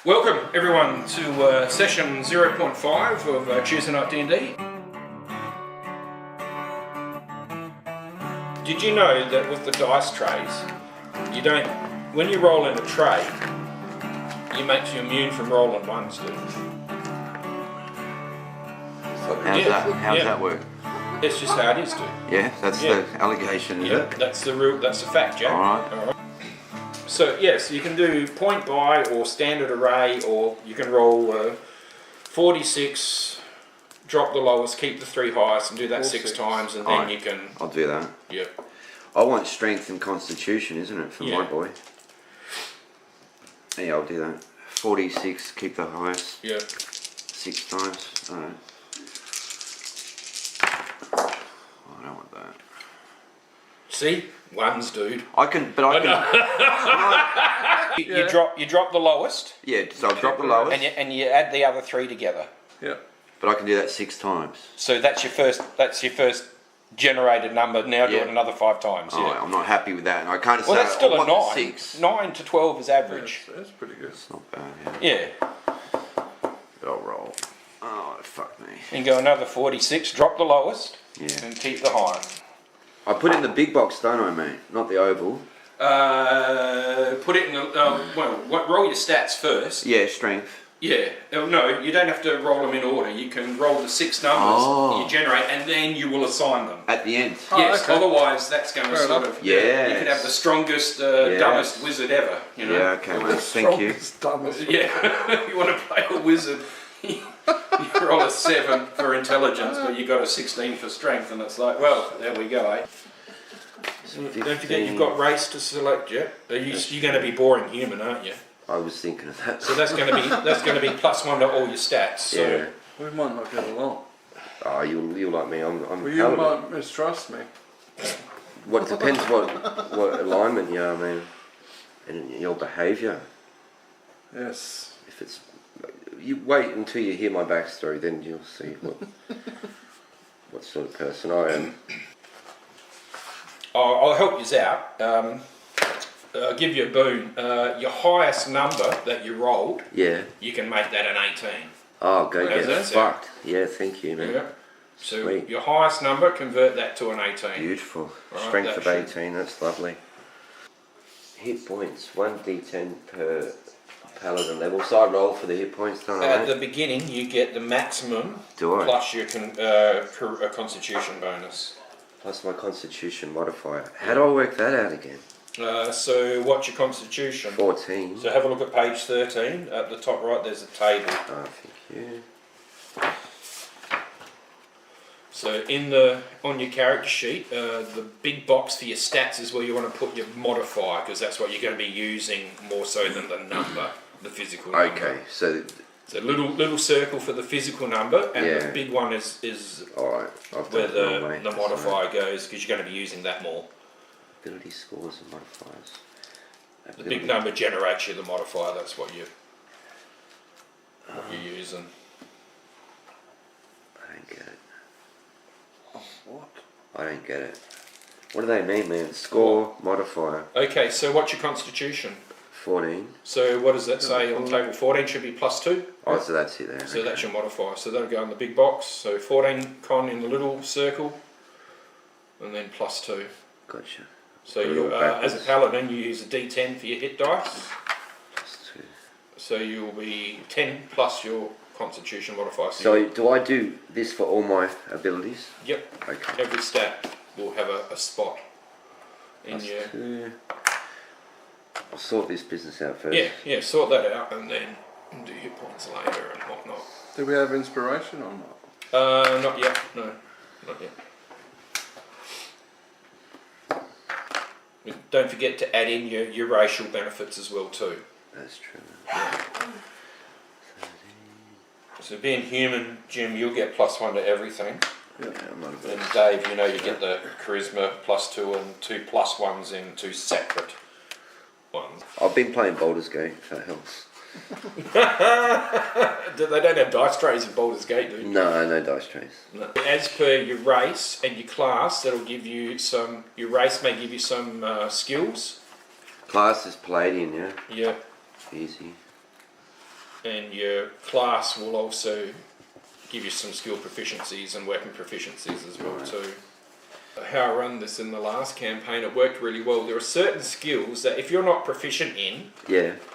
Welcome everyone to session 0.5 of Tuesday Night D&D. Did you know that with the dice trays, when you roll in a tray, it makes you immune from rolling ones, dude? How's that work? It's just how it is, dude. Yeah, that's the allegation, is it? That's the fact, Jack. Alright. So yes, you can do point buy or standard array, or you can roll 46, drop the lowest, keep the 3 highest, and do that 6 times, and then you can... I'll do that. Yeah. I want strength and constitution, isn't it, for my boy? Yeah, I'll do that. 46, keep the highest. Yeah. 6 times. Alright. I don't want that. See? Ones, dude. I can. You drop the lowest. Yeah, so I'll drop the lowest. And you add the other 3 together. Yeah. But I can do that 6 times. So that's your first generated number. Now do it another 5 times. Oh, Yeah. I'm not happy with that. And I kind of Well, say, that's still I a want 9. the 6. 9 to 12 is average. That's pretty good. It's not bad. Yeah. Yeah. But I'll roll. Oh, fuck me. And go another 46. Drop the lowest. Yeah. And keep the highest. I put it in the big box, don't I, mate? Not the oval. Put it in the roll your stats first. Yeah, strength. Yeah. No, you don't have to roll them in order. You can roll the 6 numbers you generate, and then you will assign them. At the end. Yes. Okay. Otherwise, that's going to sort of. Yeah. You could have the strongest, dumbest wizard ever. You know. Yeah. Okay, mate. Thank you. Yeah. You want to play a wizard. You roll a 7 for intelligence, but you got a 16 for strength, and it's like, well, there we go. Eh? Don't forget you've got race to select, yeah. You're going to be boring human, aren't you? I was thinking of that. So that's going to be +1 to all your stats. So. Yeah. We might not get along. Oh, you like me. I'm Well, you might mistrust me. What depends what alignment you are, man, and your behaviour. Yes. If it's, you wait until you hear my backstory, then you'll see what sort of person I am. I'll help you out. I'll give you a boon. Your highest number that you rolled, Yeah. you can make that an 18. Oh, go How's get that fucked. Yeah, thank you, man. Yeah. So Sweet. your highest number, convert that to an 18. Beautiful. Right, Strength that of 18. That's lovely. Hit points. 1d10 per paladin level. So I roll for the hit points, don't I? At the beginning, you get the maximum Do I? plus your constitution bonus. Plus my constitution modifier. How do I work that out again? So what's your constitution? 14. So have a look at page 13. At the top right, there's a table. Oh, thank you. So on your character sheet, the big box for your stats is where you want to put your modifier, because that's what you're going to be using more so than the number, the physical number. Okay, so little circle for the physical number, and the big one is alright, where the modifier goes, because you're going to be using that more. Ability scores and modifiers. The big number generates you the modifier. That's what you're using. I don't get it. What? I don't get it. What do they mean, man? Score, modifier. Okay, so what's your constitution? 14. So what does that say on table? 14 should be +2. Oh, so that's it there. So that's your modifier. So that'll go in the big box. So 14 con in the little circle, and then +2. Gotcha. So you, as a paladin, you use a D10 for your hit dice. +2. So you'll be 10 plus your constitution modifier. So do I do this for all my abilities? Yep. Okay. Every stat will have a spot in your... +2. I'll sort this business out first. Yeah, sort that out and then do hit points later and whatnot. Do we have inspiration or not? Not yet, no, not yet. Don't forget to add in your racial benefits as well too. That's true. So being human, Jim, you'll get +1 to everything. Yeah, I'm not a And Dave, you know, you get the charisma +2 and 2 +1s in 2 separate ones. I've been playing Baldur's Gate, if that helps. They don't have dice trays in Baldur's Gate, do you? No dice trays. No. As per your race and your class, that'll give you some. Your race may give you some skills. Class is Palladian, yeah? Yeah. Easy. and your class will also give you some skill proficiencies and working proficiencies as well too. How I run this in the last campaign, it worked really well. There are certain skills that if you're not proficient in,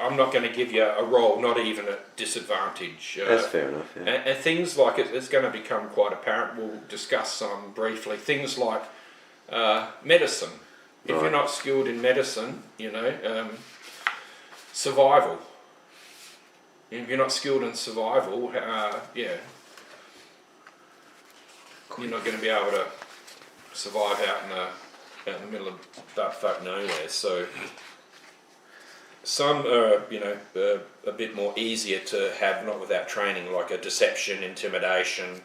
I'm not going to give you a roll, not even a disadvantage. That's fair enough. Yeah. And things like it's going to become quite apparent. We'll discuss some briefly. Things like medicine. If you're not skilled in medicine, survival. If you're not skilled in survival, you're not going to be able to survive out in the middle of that fuck nowhere. So some are, a bit more easier to have, not without training, like a deception, intimidation,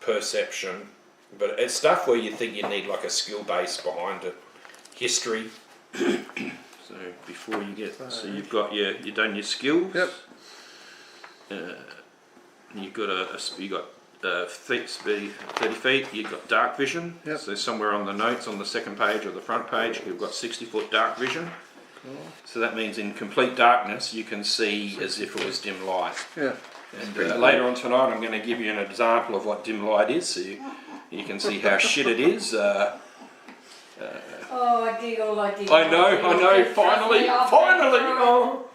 perception. But it's stuff where you think you need like a skill base behind it. History. So before you get, so you've got you've done your skills. Yep. You've got 30 feet, you've got dark vision. Yep. So somewhere on the notes on the second page or the front page, you've got 60-foot dark vision. Cool. So that means in complete darkness you can see as if it was dim light. Yeah. And later on tonight I'm going to give you an example of what dim light is, so you can see how shit it is. Oh, I giggle, I giggle. I know, finally. Oh.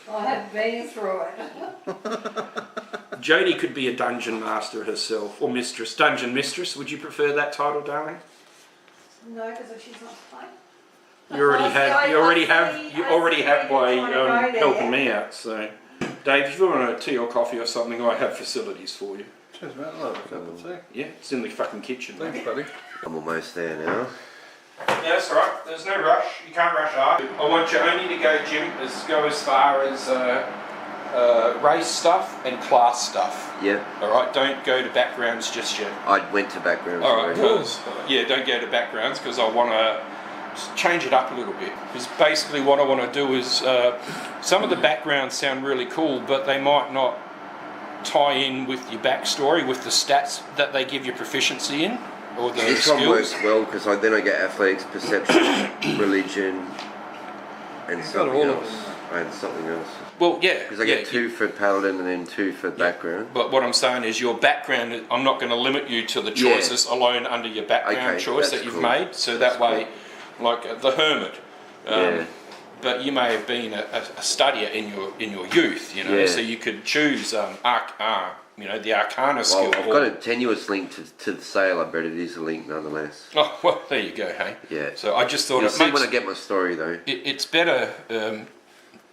I have been through it. Jodie could be a dungeon master herself, or mistress, dungeon mistress. Would you prefer that title, darling? No, because she's not playing. You already have by helping me out. So, Dave, if you want a tea or coffee or something, I have facilities for you. Cheers, mate. I'll have a cup of tea. Yeah, it's in the fucking kitchen. Thanks, buddy. I'm almost there now. Yeah, that's all right. There's no rush. You can't rush hard. I want you only to go, Jim, go as far as race stuff and class stuff. Yeah. All right. Don't go to backgrounds just yet. I went to backgrounds. All right. Don't go to backgrounds because I want to change it up a little bit. Because basically, what I want to do is some of the backgrounds sound really cool, but they might not tie in with your backstory, with the stats that they give you proficiency in. Or the this skills. one works well because then I get athletics, perception, religion, and something else. And something else. Well, yeah. Because I get 2 for paladin and then 2 for background. But what I'm saying is your background, I'm not going to limit you to the choices alone under your background choice that you've made. So that way, like the hermit. But you may have been a studier in your youth, so you could choose the Arcana skill. Well, I've got a tenuous link to the sailor, but it is a link nonetheless. Oh, well, there you go, hey? Yeah. So I just thought You'll see when I get my story, though. It's better,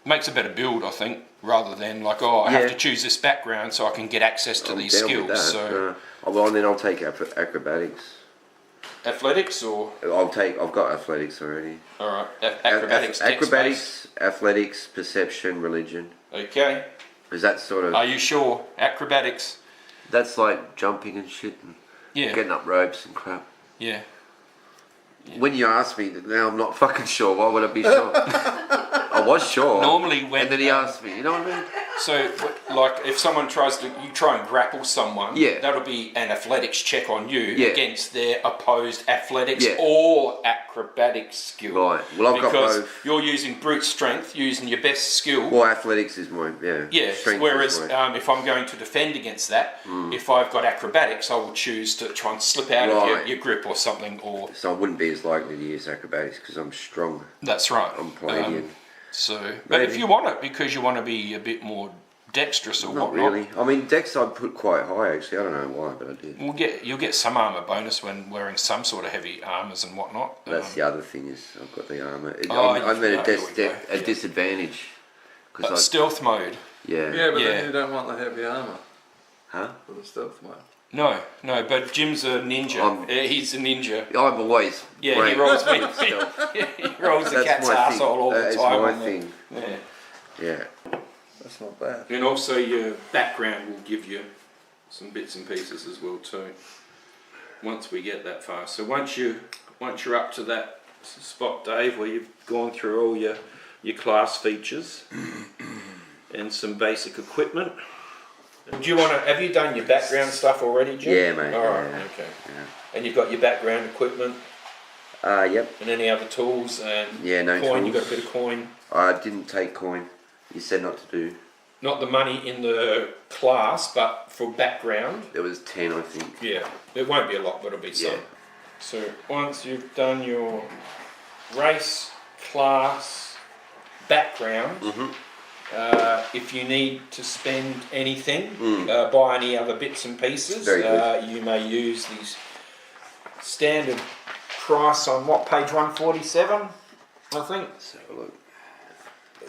makes a better build, I think, rather than like, I have to choose this background so I can get access to these skills. So, well, then I'll take acrobatics. Athletics or? I've got athletics already. Alright, acrobatics, acrobatics, athletics, perception, religion. Okay. Is that sort of... Are you sure? Acrobatics. That's like jumping and shit and getting up ropes and crap. Yeah. When you ask me, now I'm not fucking sure. Why would I be sure? I was sure. Normally when... And then he asked me, you know what I mean? So, like, if someone you try and grapple someone, that'll be an athletics check on you against their opposed athletics or acrobatics skill. Right. Well, I've got both. Because you're using brute strength, using your best skill. Well, athletics is mine, Yeah, strength whereas if I'm going to defend against that, if I've got acrobatics, I will choose to try and slip out of your grip or something. So I wouldn't be as likely to use acrobatics because I'm strong. That's right. I'm Palladian. But if you want it because you want to be a bit more dexterous or not whatnot. really. I mean, dex I'd put quite high actually. I don't know why, but I did. You'll get some armor bonus when wearing some sort of heavy armors and whatnot. That's the other thing is I've got the armor. I'm at a disadvantage. Stealth mode. Yeah, but then you don't want the heavy armor. Huh? For the stealth mode. No, but Jim's a ninja. He's a ninja. I'm always he rolls me. He rolls the cat's asshole all the time. That's my thing. Yeah. That's not bad. And also your background will give you some bits and pieces as well too. Once we get that far. So once you're up to that spot, Dave, where you've gone through all your class features and some basic equipment. Do you have you done your background stuff already, Jim? Yeah, mate. Alright, okay. Yeah. And you've got your background equipment? Yep. And any other tools and no coin, tools. you got a bit of coin? I didn't take coin. You said not to do. not the money in the class, but for background. There was 10, I think. Yeah, it won't be a lot, but it'll be some. Yeah. So once you've done your race, class, background, if you need to spend anything, buy any other bits and pieces, Very good. you may use these standard price on what, page 147, I think. Let's have a look.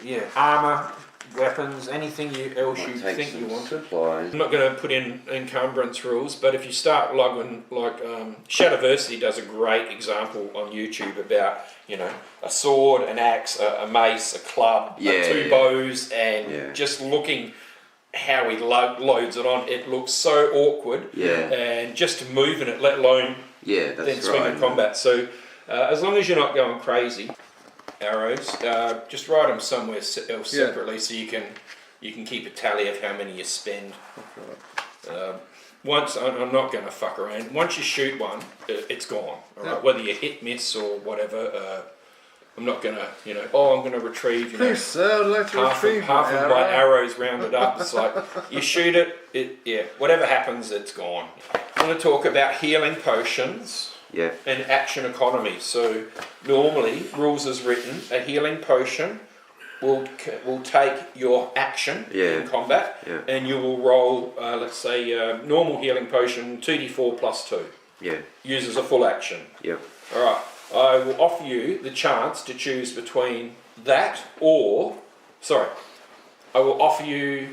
Yeah, armour, weapons, anything else you Take think you some wanted. supplies. I'm not going to put in encumbrance rules, but if you start logging, like Shadowversity does a great example on YouTube about, you know, a sword, an axe, a mace, a club, two bows, and just looking how he loads it on, it looks so awkward. Yeah. And just moving it, let alone then swing in combat. So as long as you're not going crazy, arrows, just write them somewhere else separately so you can keep a tally of how many you spend. Once I'm not going to fuck around. Once you shoot one, it's gone. All right? Whether you hit, miss, or whatever. I'm not going to, you know, I'm going to retrieve, you know, half of my arrows rounded up. It's like you shoot it, whatever happens, it's gone. I'm going to talk about healing potions. Yeah. And action economy. So normally, rules as written, a healing potion will take your action in combat, and you will roll, let's say, normal healing potion 2d4 plus 2. Yeah. Uses a full action. Yeah. All right. I will offer you the chance to choose between that or, I will offer you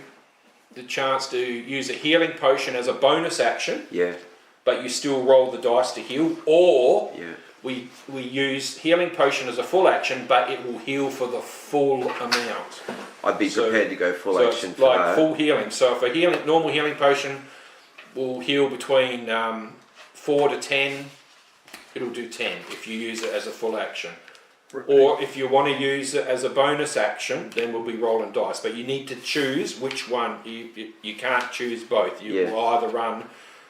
the chance to use a healing potion as a bonus action. Yeah. But you still roll the dice to heal, or we use healing potion as a full action, but it will heal for the full amount. I'd be prepared to go full action it's for like that. full healing. So if a normal healing potion will heal between 4 to 10, it'll do 10 if you use it as a full action. Or if you want to use it as a bonus action, then we'll be rolling dice. But you need to choose which one. You can't choose both. You will either run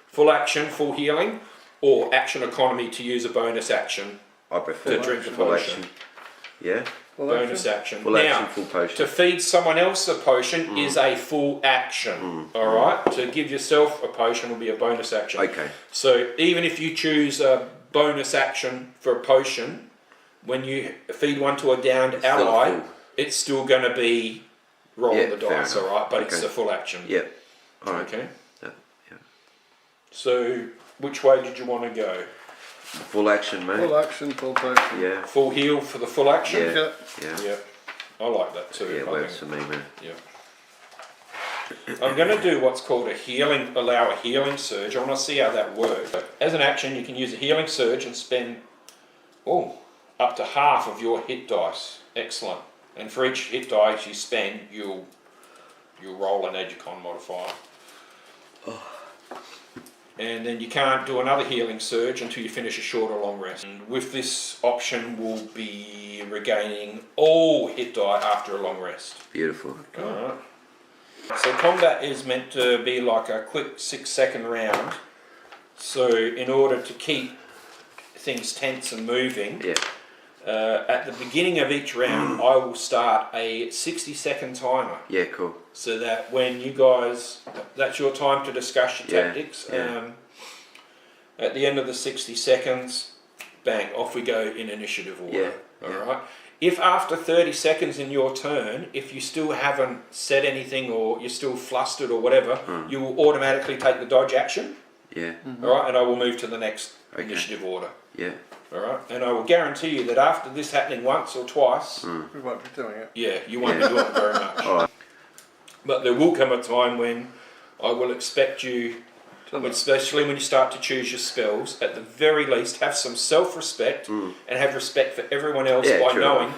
full action, full healing, or action economy to use a bonus action. I prefer to drink a full potion. action. Yeah. Bonus action. Full action, full potion. To feed someone else a potion is a full action. All right. To give yourself a potion will be a bonus action. Okay. So even if you choose a bonus action for a potion, when you feed one to a downed ally, it's still going to be rolling the dice. All right. But it's a full action. Yeah. All right. Okay. So, which way did you want to go? Full action, mate. Full action, full potion. Yeah. Full heal for the full action? Yeah. Yeah. I like that too. Yeah, it works for me, man. Yeah. I'm going to do what's called allow a healing surge. I want to see how that works. As an action, you can use a healing surge and spend, up to half of your hit dice. Excellent. And for each hit dice you spend, you'll roll an Edgecon modifier. And then you can't do another healing surge until you finish a short or long rest. And with this option, we'll be regaining all hit die after a long rest. Beautiful. Alright. So combat is meant to be like a quick 6-second round. So in order to keep things tense and moving, at the beginning of each round, I will start a 60-second timer. Yeah, cool. So that when you guys, that's your time to discuss your tactics. At the end of the 60 seconds, bang, off we go in initiative order. Alright. If after 30 seconds in your turn, if you still haven't said anything or you're still flustered or whatever, you will automatically take the dodge action. Yeah. Alright, and I will move to the next initiative order. Yeah. Alright, and I will guarantee you that after this happening once or twice, We won't be doing it. you won't be doing it very much. Alright. But there will come a time when I will expect you, especially when you start to choose your spells, at the very least have some self-respect and have respect for everyone else by knowing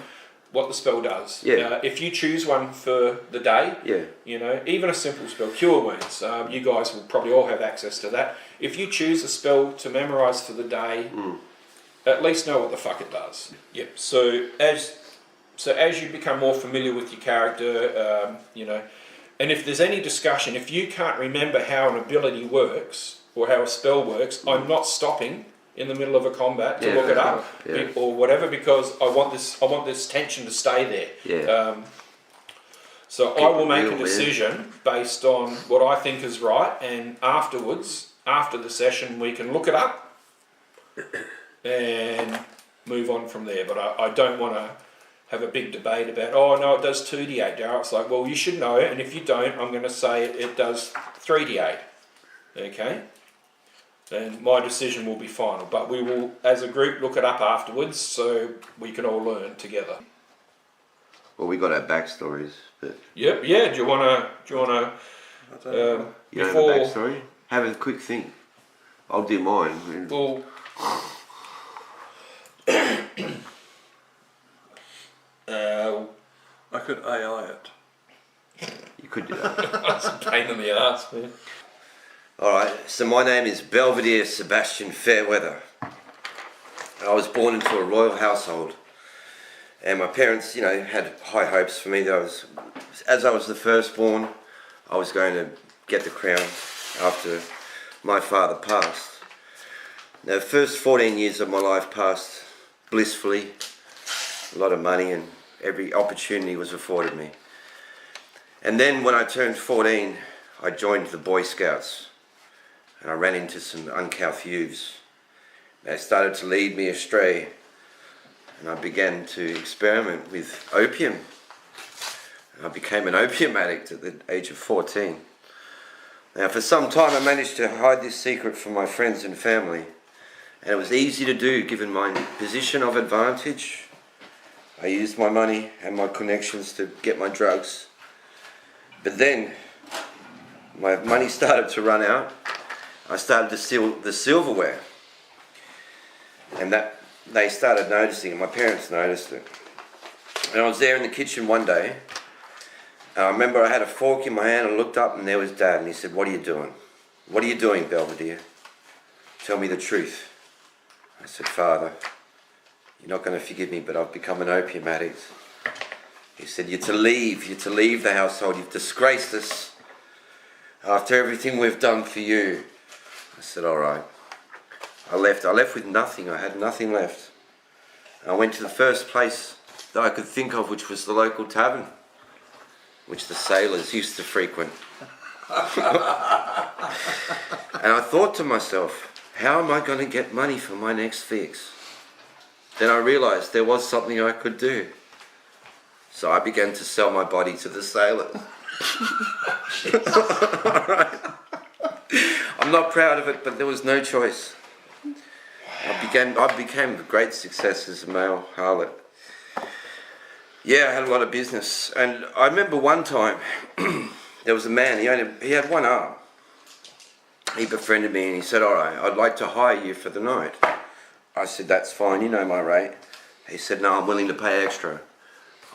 what the spell does. If you choose one for the day, you know, even a simple spell, Cure Wounds, you guys will probably all have access to that. If you choose a spell to memorise for the day, at least know what the fuck it does. Yep. So as you become more familiar with your character, you know, and if there's any discussion, if you can't remember how an ability works or how a spell works, I'm not stopping in the middle of a combat to look it up or whatever, because I want this tension to stay there. So Keep I will it make real, a man. decision based on what I think is right, and afterwards, after the session, we can look it up and move on from there. But I don't want to have a big debate about, oh no, it does 2d8, Darryl. It's like, well, you should know, and if you don't, I'm going to say it does 3d8. Okay? Then my decision will be final. But we will, as a group, look it up afterwards so we can all learn together. Well, we got our backstories, but Yep, yeah. Do you wanna I don't know. you don't have a before backstory? Have a quick think. I'll do mine. well I could AI it. You could do that. that's a pain in the ass, man. Alright, so my name is Belvedere Sebastian Fairweather. I was born into a royal household. And my parents, had high hopes for me. As I was the firstborn, I was going to get the crown after my father passed. Now, the first 14 years of my life passed blissfully. A lot of money and every opportunity was afforded me. And then when I turned 14, I joined the Boy Scouts. And I ran into some uncouth youths. They started to lead me astray. And I began to experiment with opium. And I became an opium addict at the age of 14. Now, for some time I managed to hide this secret from my friends and family. And it was easy to do given my position of advantage. I used my money and my connections to get my drugs. But then my money started to run out. I started to steal the silverware. And that they started noticing it. My parents noticed it. And I was there in the kitchen one day. And I remember I had a fork in my hand and looked up and there was Dad. And he said, "What are you doing? What are you doing, Belvedere? Tell me the truth." I said, "Father, you're not going to forgive me, but I've become an opium addict." He said, You're to leave the household. You've disgraced us after everything we've done for you." I said, "All right." I left with nothing. I had nothing left. I went to the first place that I could think of, which was the local tavern, which the sailors used to frequent. And I thought to myself, how am I going to get money for my next fix? Then I realised there was something I could do. So I began to sell my body to the sailors. I'm not proud of it, but there was no choice. I became a great success as a male harlot. Yeah, I had a lot of business. And I remember one time, there was a man, he had one arm. He befriended me and he said, "All right, I'd like to hire you for the night." I said, "That's fine, you know my rate." He said, "No, I'm willing to pay extra.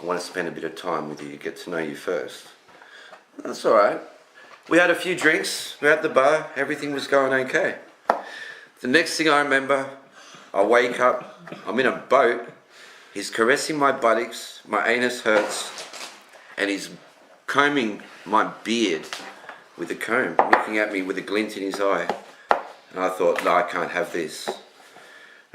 I want to spend a bit of time with you, get to know you first." That's all right. We had a few drinks, we were at the bar, everything was going okay. The next thing I remember, I wake up, I'm in a boat, he's caressing my buttocks, my anus hurts, and he's combing my beard with a comb, looking at me with a glint in his eye. And I thought, no, I can't have this.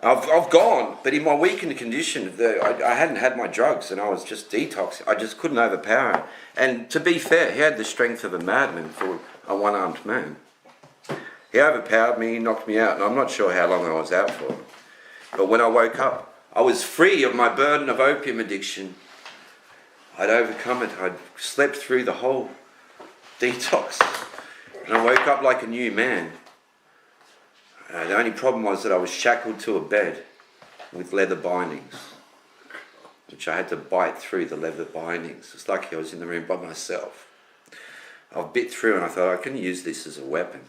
I've gone, but in my weakened condition, I hadn't had my drugs and I was just detoxing. I just couldn't overpower him. And to be fair, he had the strength of a madman for a one-armed man. He overpowered me, he knocked me out, and I'm not sure how long I was out for. But when I woke up, I was free of my burden of opium addiction. I'd overcome it. I'd slept through the whole detox. And I woke up like a new man. The only problem was that I was shackled to a bed with leather bindings, which I had to bite through the leather bindings. It's lucky I was in the room by myself. I bit through and I thought I can use this as a weapon.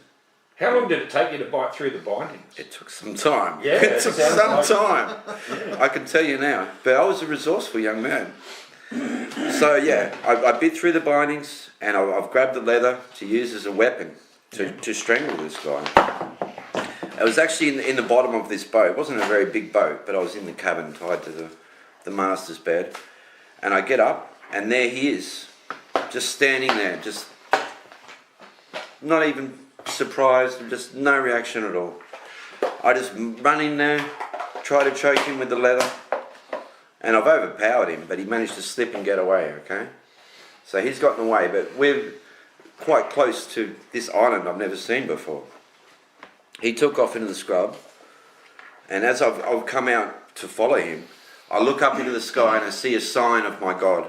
How long did it take you to bite through the bindings? It took some time. Yeah, it took some like time. Yeah. I can tell you now. But I was a resourceful young man. So yeah, I bit through the bindings and I've grabbed the leather to use as a weapon to strangle this guy. I was actually in the bottom of this boat. It wasn't a very big boat, but I was in the cabin tied to the master's bed. And I get up, and there he is, just standing there, just not even surprised, just no reaction at all. I just run in there, try to choke him with the leather, and I've overpowered him, but he managed to slip and get away, okay? So he's gotten away, but we're quite close to this island I've never seen before. He took off into the scrub, and as I've come out to follow him, I look up into the sky and I see a sign of my God.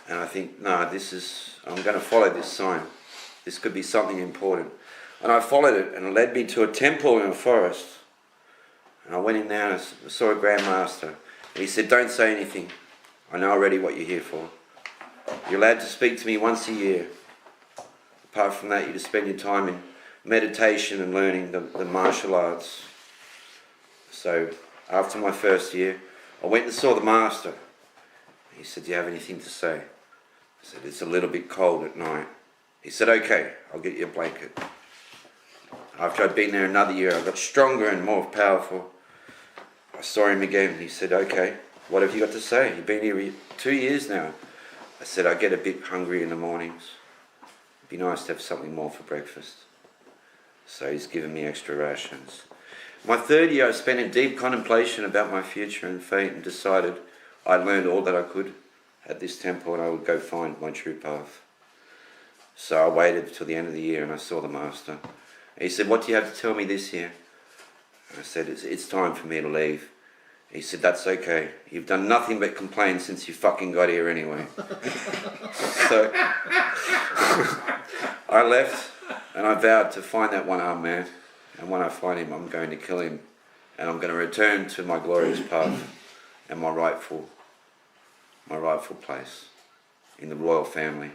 And I think, no, I'm going to follow this sign. This could be something important. And I followed it, and it led me to a temple in a forest. And I went in there and I saw a Grand Master. And he said, don't say anything. I know already what you're here for. You're allowed to speak to me once a year. Apart from that, you just spend your time in meditation and learning the martial arts. So after my first year, I went and saw the Master. He said, do you have anything to say? I said, it's a little bit cold at night. He said, okay, I'll get you a blanket. After I'd been there another year, I got stronger and more powerful. I saw him again and he said, okay, what have you got to say? You've been here 2 years now. I said, I get a bit hungry in the mornings. It'd be nice to have something more for breakfast. So he's given me extra rations. My third year I spent in deep contemplation about my future and fate, and decided I'd learned all that I could at this temple and I would go find my true path. So I waited till the end of the year and I saw the Master. He said, what do you have to tell me this year? I said, it's time for me to leave. He said, that's okay. You've done nothing but complain since you fucking got here anyway. So I left and I vowed to find that one-armed man. And when I find him, I'm going to kill him. And I'm going to return to my glorious path and my rightful place in the royal family.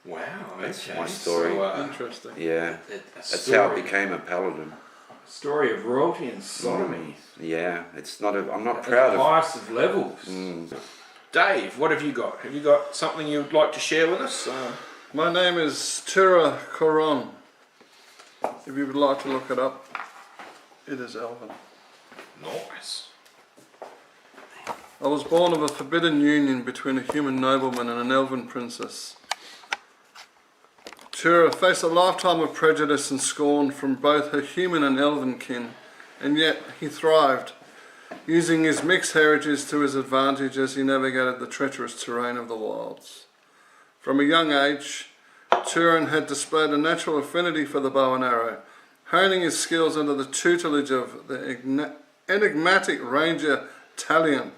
Wow, That's okay. my story. So, Interesting. Yeah, a that's how I story- became a paladin. Story of royalty and sodomy. Yeah, I'm not At proud the of. highest of levels. Dave, what have you got? Have you got something you'd like to share with us? My name is Tira Koron. If you would like to look it up, it is Elven. Nice. I was born of a forbidden union between a human nobleman and an elven princess. Tira faced a lifetime of prejudice and scorn from both her human and elven kin, and yet he thrived, using his mixed heritage to his advantage as he navigated the treacherous terrain of the wilds. From a young age, Turin had displayed a natural affinity for the bow and arrow, honing his skills under the tutelage of the enigmatic ranger Talion.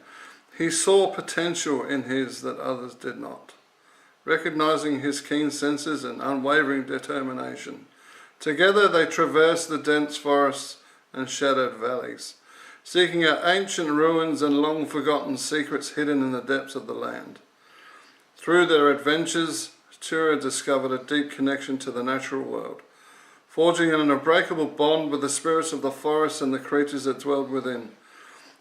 He saw potential in his that others did not. Recognizing his keen senses and unwavering determination, together they traversed the dense forests and shadowed valleys, seeking out ancient ruins and long-forgotten secrets hidden in the depths of the land. Through their adventures, Tura discovered a deep connection to the natural world, forging an unbreakable bond with the spirits of the forest and the creatures that dwelled within.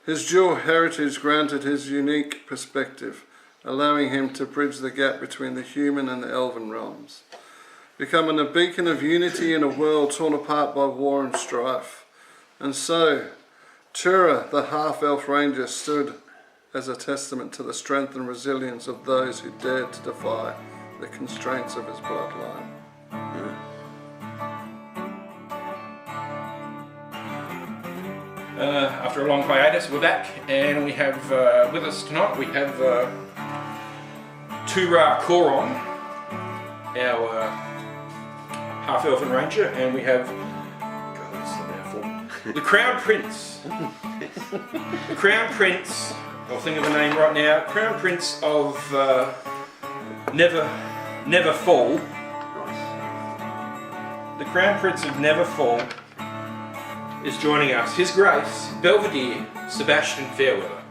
His dual heritage granted his unique perspective, allowing him to bridge the gap between the human and the elven realms, becoming a beacon of unity in a world torn apart by war and strife. And so, Tura, the half-elf ranger, stood as a testament to the strength and resilience of those who dared to defy the constraints of his bloodline. After a long hiatus, we're back, and we have with us tonight, we have Tura Koron, our half-elven ranger, and we have the Crown Prince. The Crown Prince, I'll think of a name right now, Crown Prince of Never Fall. The Crown Prince of Never Fall is joining us. His Grace, Belvedere Sebastian Fairweather.